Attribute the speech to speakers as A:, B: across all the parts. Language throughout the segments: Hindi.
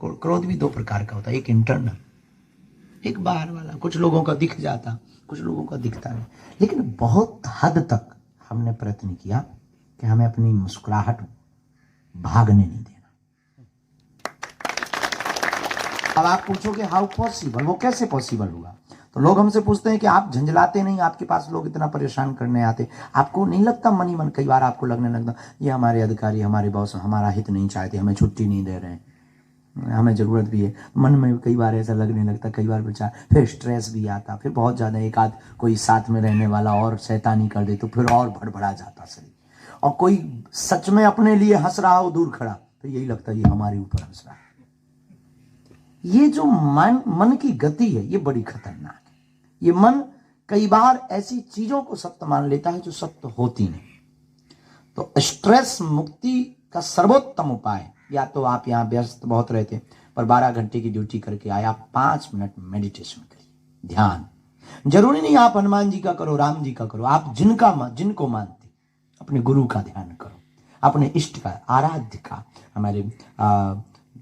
A: क्रोध भी दो प्रकार का होता है, एक इंटरनल, एक बाहर वाला। कुछ लोगों का दिख जाता, कुछ लोगों का दिखता नहीं। लेकिन बहुत हद तक हमने प्रयत्न किया कि हमें अपनी मुस्कुराहट भागने नहीं देना। अब आप पूछोगे हाउ पॉसिबल, वो कैसे पॉसिबल हुआ? तो लोग हमसे पूछते हैं कि आप झंझलाते नहीं, आपके पास लोग इतना परेशान करने आते, आपको नहीं लगता मन ही मन कई बार आपको लगने लगता ये हमारे अधिकारी, हमारे बॉस हमारा हित नहीं चाहते, हमें छुट्टी नहीं दे रहे हैं, हमें जरूरत भी है? मन में कई बार ऐसा लगने लगता, कई बार विचार, फिर स्ट्रेस भी आता, फिर बहुत ज्यादा एक आध कोई साथ में रहने वाला और शैतानी कर दे तो फिर और भड़बड़ा जाता शरीर, और कोई सच में अपने लिए हंस रहा हो दूर खड़ा तो यही लगता ये हमारे ऊपर हंस रहा है। ये जो मन की गति है ये बड़ी खतरनाक है। ये मन कई बार ऐसी चीजों को सत्य मान लेता है जो सत्य होती नहीं। तो स्ट्रेस मुक्ति का सर्वोत्तम उपाय, या तो आप यहां व्यस्त बहुत रहते पर 12 घंटे की ड्यूटी करके आए, आप 5 मिनट मेडिटेशन करिए, ध्यान। जरूरी नहीं आप हनुमान जी का करो, राम जी का करो, आप जिनको मानते अपने गुरु का ध्यान करो, अपने इष्ट का, आराध्य का। हमारे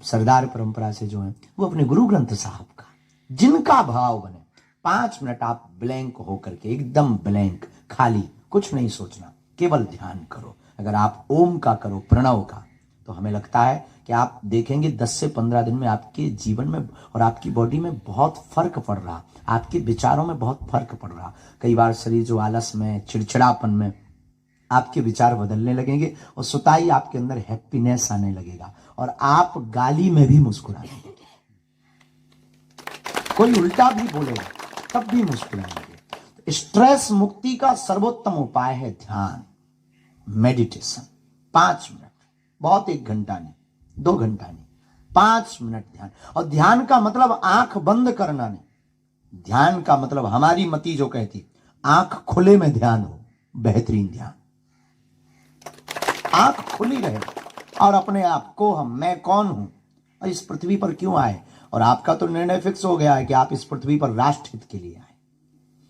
A: सरदार परंपरा से जो है वो अपने गुरु ग्रंथ साहब का, जिनका भाव बने। 5 मिनट आप ब्लैंक होकर के, एकदम ब्लैंक, खाली, कुछ नहीं सोचना, केवल ध्यान करो। अगर आप ओम का करो, प्रणव का, तो हमें लगता है कि आप देखेंगे 10 से 15 दिन में आपके जीवन में और आपकी बॉडी में बहुत फर्क पड़ रहा, आपके विचारों में बहुत फर्क पड़ रहा। कई बार शरीर जो आलस में, चिड़चिड़ापन में, आपके विचार बदलने लगेंगे और सुताई आपके अंदर हैप्पीनेस आने लगेगा और आप गाली में भी मुस्कुराएंगे। कोई उल्टा भी बोलेगा तब भी मुस्कुराएंगे। स्ट्रेस मुक्ति का सर्वोत्तम उपाय है ध्यान, मेडिटेशन। 5 मिनट, बहुत 1 घंटा नहीं, 2 घंटा नहीं, 5 मिनट ध्यान। और ध्यान का मतलब आंख बंद करना नहीं, ध्यान का मतलब हमारी मति जो कहती आंख खुले में ध्यान हो, बेहतरीन ध्यान। आंख खुली रहे और अपने आप को, हम, मैं कौन हूं और इस पृथ्वी पर क्यों आए। और आपका तो निर्णय फिक्स हो गया है कि आप इस पृथ्वी पर राष्ट्र हित के लिए आए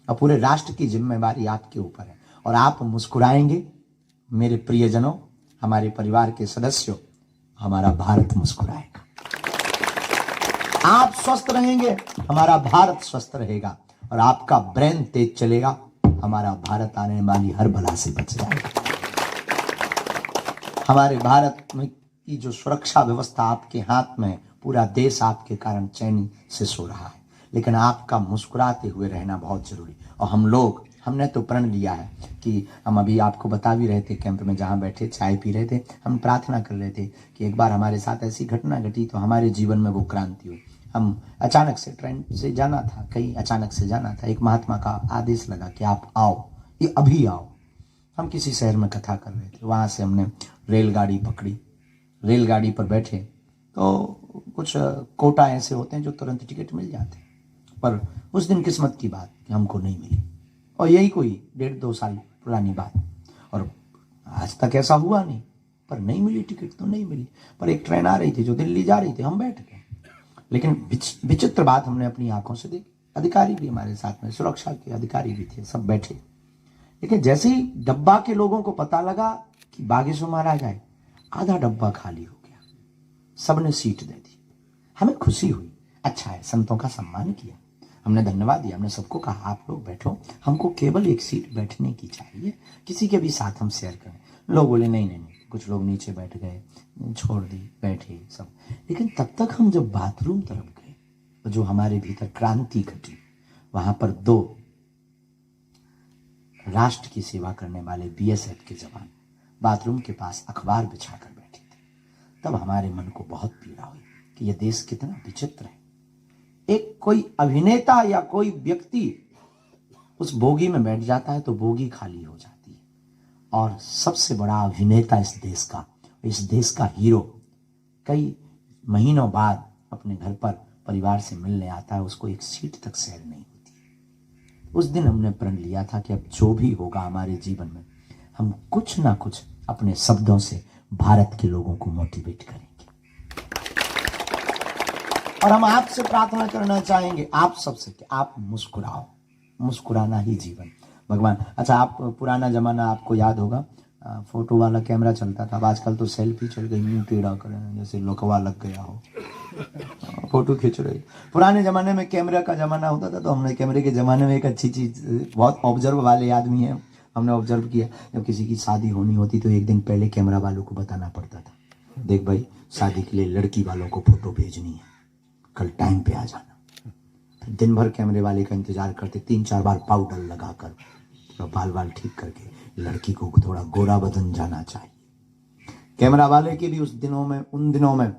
A: और पूरे राष्ट्र की जिम्मेवारी आपके ऊपर है। और आप मुस्कुराएंगे मेरे प्रियजनों, हमारे परिवार के सदस्यों, हमारा भारत मुस्कुराएगा। आप स्वस्थ रहेंगे, हमारा भारत स्वस्थ रहेगा। और आपका ब्रेन तेज चलेगा, हमारा भारत आने वाली हर बला से बच जाएगा। हमारे भारत में की जो सुरक्षा व्यवस्था आपके हाथ में है, पूरा देश आपके कारण चैनी से सो रहा है। लेकिन आपका मुस्कुराते हुए रहना बहुत जरूरी। और हमने तो प्रण लिया है कि हम, अभी आपको बता भी रहे थे कैंप में जहां बैठे चाय पी रहे थे, हम प्रार्थना कर रहे थे कि एक बार हमारे साथ ऐसी घटना घटी तो हमारे जीवन में वो क्रांति हुई। हम अचानक से ट्रेन से जाना था, कहीं अचानक से जाना था, एक महात्मा का आदेश लगा कि आप आओ, ये अभी आओ। हम किसी शहर में कथा कर रहे थे, वहां से हमने रेलगाड़ी पकड़ी, रेलगाड़ी पर बैठे तो कुछ कोटा ऐसे होते हैं जो तुरंत टिकट मिल जाते हैं, पर उस दिन किस्मत की बात कि हमको नहीं मिली। और यही कोई 1.5-2 साल पुरानी बात, और आज तक ऐसा हुआ नहीं, पर नहीं मिली टिकट तो नहीं मिली। पर एक ट्रेन आ रही थी जो दिल्ली जा रही थी, हम बैठ गए। लेकिन विचित्र बात हमने अपनी आंखों से देखी, अधिकारी भी हमारे साथ में, सुरक्षा के अधिकारी भी थे, सब बैठे। लेकिन जैसे ही डब्बा के लोगों को पता लगा कि बागेश्वर महाराज आए, आधा डब्बा खाली हो गया, सबने सीट दे दी। हमें खुशी हुई, अच्छा है, संतों का सम्मान किया, हमने धन्यवाद दिया, हमने सबको कहा आप लोग बैठो, हमको केवल एक सीट बैठने की चाहिए, किसी के भी साथ हम शेयर करें। लोग बोले नहीं नहीं नहीं, कुछ लोग नीचे बैठ गए, छोड़ दी, बैठे सब। लेकिन तब तक हम जब बाथरूम तरफ गए तो जो हमारे भीतर क्रांति घटी, वहां पर 2 राष्ट्र की सेवा करने वाले बीएसएफ के जवान बाथरूम के पास अखबार बिछाकर बैठे थे। तब हमारे मन को बहुत पीड़ा हुई कि यह देश कितना विचित्र है। एक कोई अभिनेता या कोई व्यक्ति उस बोगी में बैठ जाता है तो बोगी खाली हो जाती है, और सबसे बड़ा अभिनेता इस देश का हीरो कई महीनों बाद अपने घर पर परिवार से मिलने आता है, उसको एक सीट तक शेयर नहीं होती। उस दिन हमने प्रण लिया था कि अब जो भी होगा हमारे जीवन में, हम कुछ ना कुछ अपने शब्दों से भारत के लोगों को मोटिवेट करेंगे। और हम आपसे प्रार्थना करना चाहेंगे, आप सबसे, कि आप मुस्कुराओ, मुस्कुराना ही जीवन। भगवान, अच्छा, आप पुराना जमाना आपको याद होगा, फोटो वाला कैमरा चलता था, अब आजकल तो सेल्फी चल गई, मुंह टेढ़ा करें जैसे लोकवा लग गया हो। फोटो खींच रही। पुराने जमाने में कैमरा का जमाना होता था, तो हमने कैमरे के जमाने में एक अच्छी चीज, बहुत ऑब्जर्व वाले आदमी है, हमने ऑब्जर्व किया, जब किसी की शादी होनी होती तो एक दिन पहले कैमरा वालों को बताना पड़ता था, देख भाई शादी के लिए लड़की वालों को फोटो भेजनी है, कल टाइम पे आ जाना। तो दिन भर कैमरे वाले का इंतजार करते, 3-4 बार पाउडर लगाकर, तो बाल ठीक करके लड़की को थोड़ा गोरा बदन जाना चाहिए। कैमरा वाले के भी उन दिनों में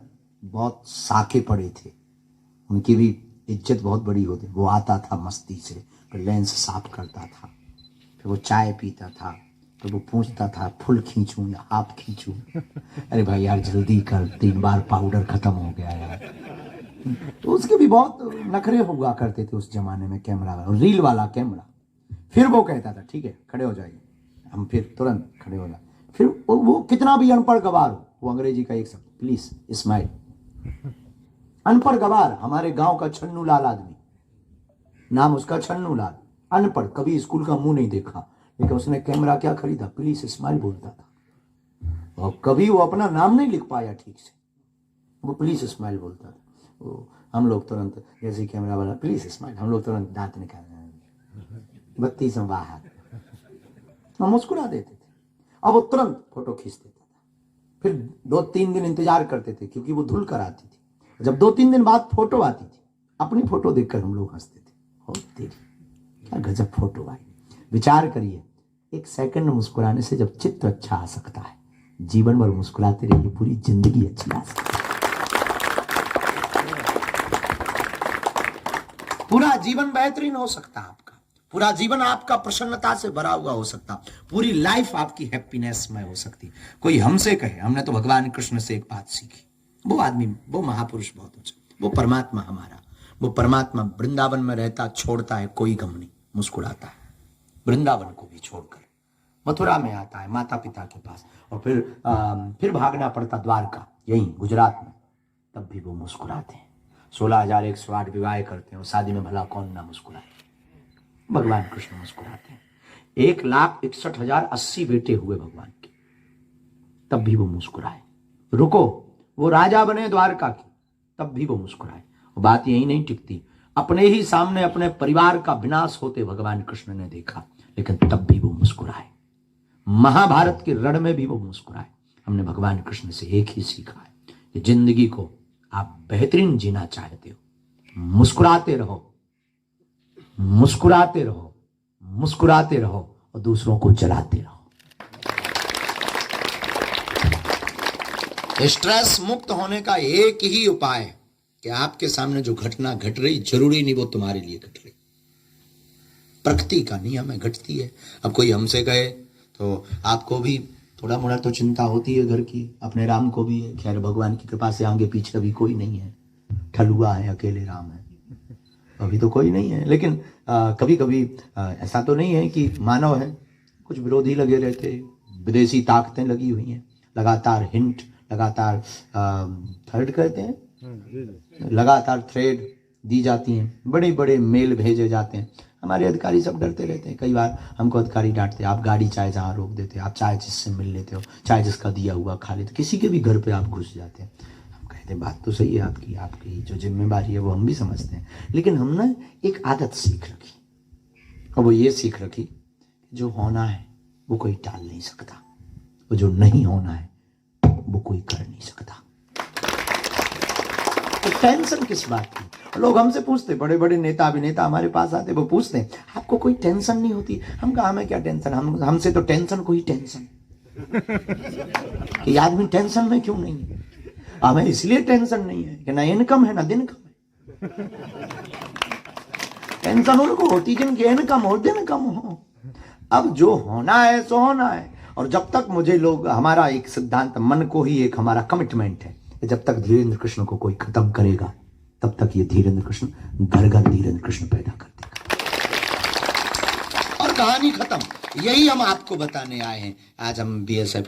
A: बहुत साके पड़े थे, उनकी भी इज्जत बहुत बड़ी होती। वो आता था मस्ती से, फिर लेंस साफ करता था, फिर वो चाय पीता था, तो वो पूछता था फुल खींचूं या हाफ खींचूं। अरे भाई यार जल्दी कर, 3 बार पाउडर खत्म हो गया यार। तो उसके भी बहुत नखरे हुआ करते थे उस जमाने में कैमरा वाला, रील वाला कैमरा। फिर वो कहता था ठीक है खड़े हो जाइए, हम फिर तुरंत खड़े हो जाए। फिर वो कितना भी अनपढ़ गवार हो, वो अंग्रेजी का एक शब्द, प्लीज स्माइल। अनपढ़ गवार, हमारे गांव का छन्नू लाल आदमी, नाम उसका छन्नू लाल, अनपढ़, कभी स्कूल का मुंह नहीं देखा, लेकिन उसने कैमरा क्या खरीदा, प्लीज स्माइल बोलता था। और कभी वो अपना नाम नहीं लिख पाया ठीक से, वो प्लीज स्माइल बोलता था। वो हम लोग तुरंत, जैसे कैमरा वाला प्लीज स्माइल, हम लोग तुरंत दांत निकाल, 32 बाहर, हम मुस्कुरा देते थे। अब वो तुरंत फोटो खींच देता था। फिर 2-3 दिन इंतजार करते थे, क्योंकि वो धुल कर आती थी। जब 2-3 दिन बाद फोटो आती थी, अपनी फोटो देखकर हम लोग हंसते थे, हो तेरी क्या गजब फोटो आई। विचार करिए, 1 सेकंड मुस्कुराने से जब चित्र अच्छा आ सकता है, जीवन भर मुस्कुराते रहिए, पूरी जिंदगी अच्छी आ सकती है। पूरा जीवन बेहतरीन हो सकता है आपका, पूरा जीवन आपका प्रसन्नता से भरा हुआ हो सकता, पूरी लाइफ आपकी हैप्पीनेस में हो सकती। कोई हमसे कहे, हमने तो भगवान कृष्ण से एक बात सीखी, वो आदमी, वो महापुरुष बहुत ऊंचा, वो परमात्मा हमारा, वो परमात्मा वृंदावन में रहता, छोड़ता है कोई गम नहीं, मुस्कुराता है। वृंदावन को भी छोड़कर मथुरा में आता है माता पिता के पास, और फिर भागना पड़ता द्वारका, यही गुजरात में, तब भी वो मुस्कुराते हैं। 16,108 विवाह करते हैं, और शादी में भला कौन ना मुस्कुराए। भगवान कृष्ण मुस्कुराते हैं। 1,61,080 बेटे हुए भगवान के, तब भी वो मुस्कुराए। रुको, वो राजा बने द्वारका के, तब भी वो मुस्कुराए। बात यही नहीं टिकती, अपने ही सामने अपने परिवार का विनाश होते भगवान कृष्ण ने देखा, लेकिन तब भी वो मुस्कुराए। महाभारत के रण में भी वो मुस्कुराए। हमने भगवान कृष्ण से एक ही सीखा है कि जिंदगी को आप बेहतरीन जीना चाहते हो, मुस्कुराते रहो, मुस्कुराते रहो, मुस्कुराते रहो, और दूसरों को जलाते रहो। स्ट्रेस मुक्त होने का एक ही उपाय है कि आपके सामने जो घटना घट रही, जरूरी नहीं वो तुम्हारे लिए घट रही, प्रकृति का नियम है, घटती है। अब कोई हमसे कहे तो आपको भी थोड़ा मोड़ा तो चिंता होती है घर की, अपने राम को भी है। खैर भगवान की कृपा से आगे पीछे अभी कोई नहीं है, ठलुआ है, अकेले राम है, अभी तो कोई नहीं है। लेकिन कभी कभी ऐसा तो नहीं है कि मानव है, कुछ विरोधी लगे रहते, विदेशी ताकतें लगी हुई हैं, लगातार हिंट, लगातार थर्ड कहते हैं, लगातार थ्रेड दी जाती हैं, बड़े बड़े मेल भेजे जाते हैं। हमारे अधिकारी सब डरते रहते हैं। कई बार हमको अधिकारी डांटते हैं, आप गाड़ी चाय जहाँ रोक देते हो, आप चाय जिससे मिल लेते हो, चाय जिसका दिया हुआ खा लेते, किसी के भी घर पे आप घुस जाते हैं। हम कहते हैं बात तो सही है आपकी, आपकी जो जिम्मेदारी है वो हम भी समझते हैं, लेकिन हमने एक आदत सीख रखी, और वो ये सीख रखी, जो होना है वो कोई टाल नहीं सकता, वो जो नहीं होना है वो कोई कर नहीं सकता। तो टेंशन किस बात की? लोग हमसे पूछते, बड़े बड़े नेता अभिनेता हमारे पास आते, वो पूछते हैं आपको कोई टेंशन नहीं होती? हम कहा हमें क्या टेंशन, हमसे तो टेंशन को ही टेंशन कि आदमी टेंशन में क्यों नहीं है। हमें इसलिए टेंशन नहीं है कि ना इनकम है ना दिन कम है। टेंशन उनको होती जिनकी इनकम हो, दिन कम हो। अब जो होना है सो होना है, और जब तक मुझे लोग, हमारा एक सिद्धांत, मन को ही एक हमारा कमिटमेंट है, जब तक धीरेन्द्र कृष्ण को कोई खत्म करेगा, तब तक ये धीरेन्द्र कृष्ण घर घर धीरेन्द्र कृष्ण पैदा कर देगा, और कहानी खत्म। यही हम आपको बताने आए हैं। आज हम BSF